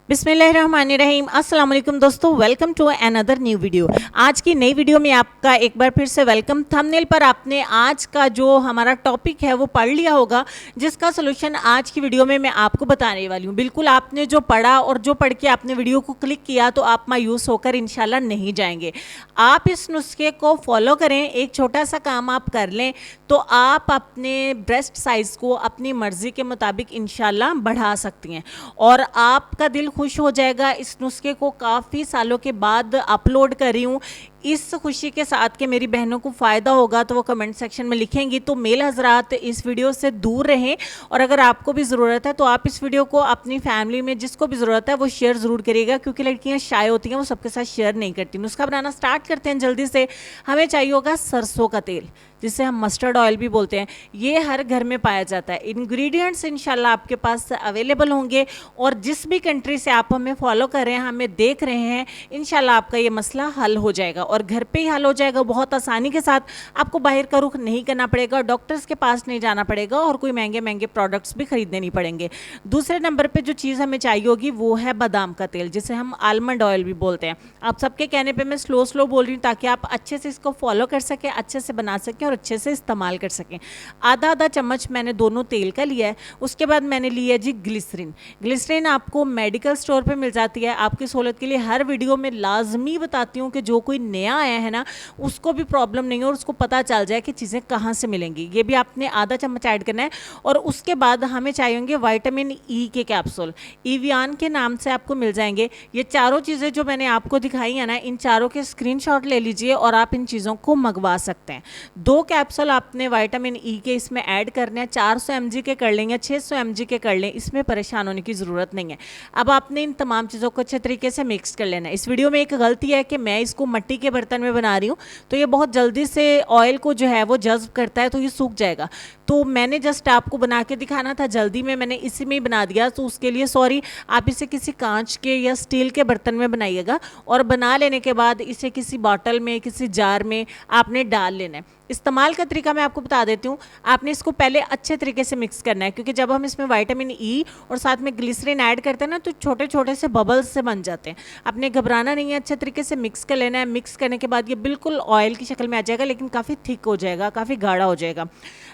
बिस्मिल्लाहिर्रहमानिर्रहीम। अस्सलाम वालेकुम दोस्तों, welcome to another new video. आज की नई वीडियो में आपका एक बार फिर से वेलकम। थंबनेल पर आपने आज का जो हमारा टॉपिक है वो पढ़ लिया होगा, जिसका सोल्यूशन आज की वीडियो में मैं आपको बताने वाली हूँ। बिल्कुल आपने जो पढ़ा और जो पढ़ के आपने वीडियो को क्लिक किया तो आप मायूस होकर इंशाल्लाह नहीं जाएंगे। आप इस नुस्खे को फॉलो करें, एक छोटा सा काम आप कर लें तो आप अपने ब्रेस्ट साइज़ को अपनी मर्ज़ी के मुताबिक इंशाल्लाह बढ़ा सकती हैं और आपका दिल खुश हो जाएगा। इस नुस्खे को काफ़ी सालों के बाद अपलोड कर रही हूँ, इस खुशी के साथ कि मेरी बहनों को फ़ायदा होगा तो वो कमेंट सेक्शन में लिखेंगी। तो मेल हजरात इस वीडियो से दूर रहें और अगर आपको भी ज़रूरत है तो आप इस वीडियो को अपनी फैमिली में जिसको भी ज़रूरत है वो शेयर ज़रूर करिएगा, क्योंकि लड़कियां शाय होती हैं, वो सबके साथ शेयर नहीं करती। नुस्खा बनाना स्टार्ट करते हैं जल्दी से। हमें चाहिए होगा सरसों का तेल, जिसे हम मस्टर्ड ऑयल भी बोलते हैं। ये हर घर में पाया जाता है। इंग्रेडिएंट्स इंशाल्लाह आपके पास अवेलेबल होंगे और जिस भी कंट्री से आप हमें फॉलो कर रहे हैं, हमें देख रहे हैं, इंशाल्लाह आपका ये मसला हल हो जाएगा और घर पे ही हल हो जाएगा बहुत आसानी के साथ। आपको बाहर का रुख नहीं करना पड़ेगा, डॉक्टर्स के पास नहीं जाना पड़ेगा और कोई महंगे महंगे प्रोडक्ट्स भी खरीदने नहीं पड़ेंगे। दूसरे नंबर पे जो चीज़ हमें चाहिए होगी वो है बादाम का तेल, जिसे हम आलमंड ऑयल भी बोलते हैं। आप सबके कहने पे मैं स्लो स्लो बोल रही हूँ ताकि आप अच्छे से इसको फॉलो कर सकें, अच्छे से बना सकें और अच्छे से इस्तेमाल कर सकें। आधा आधा चम्मच मैंने दोनों तेल का लिया है। उसके बाद मैंने लिया जी ग्लिसरीन। ग्लिसरीन आपको मेडिकल स्टोर पे मिल जाती है। आपकी सहूलत के लिए हर वीडियो में लाजमी बताती हूँ कि जो कोई नया आया है ना, उसको भी प्रॉब्लम नहीं है और उसको पता चल जाए कि चीज़ें कहाँ से मिलेंगी। ये भी आपने आधा चम्मच ऐड करना है। और उसके बाद हमें चाहिए होंगे विटामिन ई के कैप्सूल, ईवियान के नाम से आपको मिल जाएंगे। ये चारों चीज़ें जो मैंने आपको दिखाई है ना, इन चारों के स्क्रीनशॉट ले लीजिए और आप इन चीज़ों को मंगवा सकते हैं। 2 कैप्सूल आपने विटामिन ई के इसमें ऐड करने हैं। 400 mg के कर लेंगे, 600 mg के कर लें, इसमें परेशान होने की ज़रूरत नहीं है। अब आपने इन तमाम चीज़ों को अच्छे तरीके से मिक्स कर लेना है। इस वीडियो में एक गलती है कि मैं इसको मिट्टी के बर्तन में बना रही हूँ, तो ये बहुत जल्दी से ऑयल को जो है वो जज्ब करता है, तो ये सूख जाएगा। तो मैंने जस्ट आपको बना के दिखाना था, जल्दी में मैंने इसी में ही बना दिया, तो उसके लिए सॉरी। आप इसे किसी कांच के या स्टील के बर्तन में बनाइएगा और बना लेने के बाद इसे किसी बॉटल में, किसी जार में आपने डाल लेना है। इस्तेमाल का तरीका मैं आपको बता देती हूँ। आपने इसको पहले अच्छे तरीके से मिक्स करना है, क्योंकि जब हम इसमें विटामिन ई और साथ में ग्लिसरीन ऐड करते हैं ना, तो छोटे छोटे से बबल्स से बन जाते हैं। आपने घबराना नहीं है, अच्छे तरीके से मिक्स कर लेना है। मिक्स करने के बाद ये बिल्कुल ऑयल की शक्ल में आ जाएगा, लेकिन काफ़ी थिक हो जाएगा, काफ़ी गाढ़ा हो जाएगा।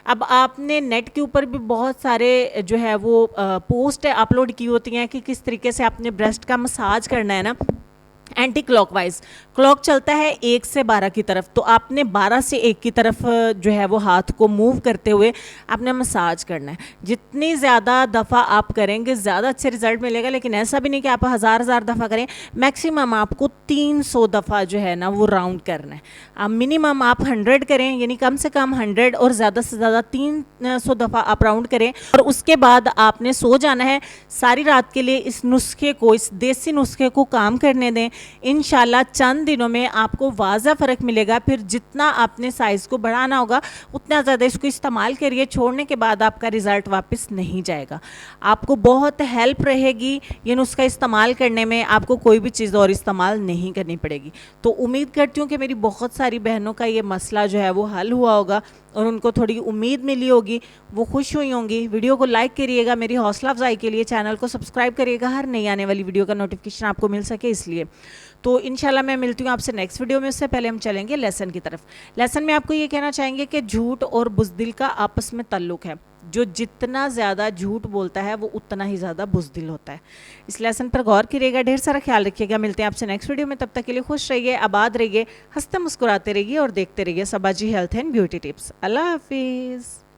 अब आपने नेट के ऊपर भी बहुत सारे जो है वो पोस्ट अपलोड की होती हैं कि किस तरीके से आपने ब्रेस्ट का मसाज करना है ना, एंटी क्लॉकवाइज। क्लॉक चलता है 1 से 12 की तरफ, तो आपने 12 से 1 की तरफ जो है वो हाथ को मूव करते हुए आपने मसाज करना है। जितनी ज़्यादा दफ़ा आप करेंगे ज़्यादा अच्छे रिजल्ट मिलेगा, लेकिन ऐसा भी नहीं कि आप हज़ार दफ़ा करें। मैक्सिमम आपको 300 दफ़ा जो है ना वो राउंड करना है। अब मिनिमम आप 100 करें, यानी कम से कम 100 और ज़्यादा से ज़्यादा 300 दफ़ा आप राउंड करें और उसके बाद आपने सो जाना है। सारी रात के लिए इस नुस्खे को, इस देसी नुस्खे को काम करने दें। इंशाल्लाह चंद दिनों में आपको वाज़ा फ़र्क मिलेगा। फिर जितना आपने साइज़ को बढ़ाना होगा उतना ज़्यादा इसको इस्तेमाल करिए। छोड़ने के बाद आपका रिज़ल्ट वापस नहीं जाएगा। आपको बहुत हेल्प रहेगी ये नुस्खा इस्तेमाल करने में, आपको कोई भी चीज़ और इस्तेमाल नहीं करनी पड़ेगी। तो उम्मीद करती हूँ कि मेरी बहुत सारी बहनों का ये मसला जो है वो हल हुआ होगा और उनको थोड़ी उम्मीद मिली होगी, वो खुश हुई होंगी। वीडियो को लाइक करिएगा मेरी हौसला अफजाई के लिए, चैनल को सब्सक्राइब करिएगा हर नई आने वाली वीडियो का नोटिफिकेशन आपको मिल सके इसलिए। तो इंशाल्लाह मैं मिलती हूँ आपसे नेक्स्ट वीडियो में। उससे पहले हम चलेंगे लेसन की तरफ। लेसन में आपको ये कहना चाहेंगे कि झूठ और बुज़दिल का आपस में ताल्लुक़ है। जो जितना ज़्यादा झूठ बोलता है वो उतना ही ज़्यादा बुज़दिल होता है। इस लेसन पर गौर करिएगा, ढेर सारा ख्याल रखिएगा। मिलते हैं आपसे नेक्स्ट वीडियो में, तब तक के लिए खुश रहिए, आबाद रहिए, हंसते मुस्कुराते रहिए और देखते रहिए सबाजी हेल्थ एंड ब्यूटी टिप्स। अल्लाह हाफिज़।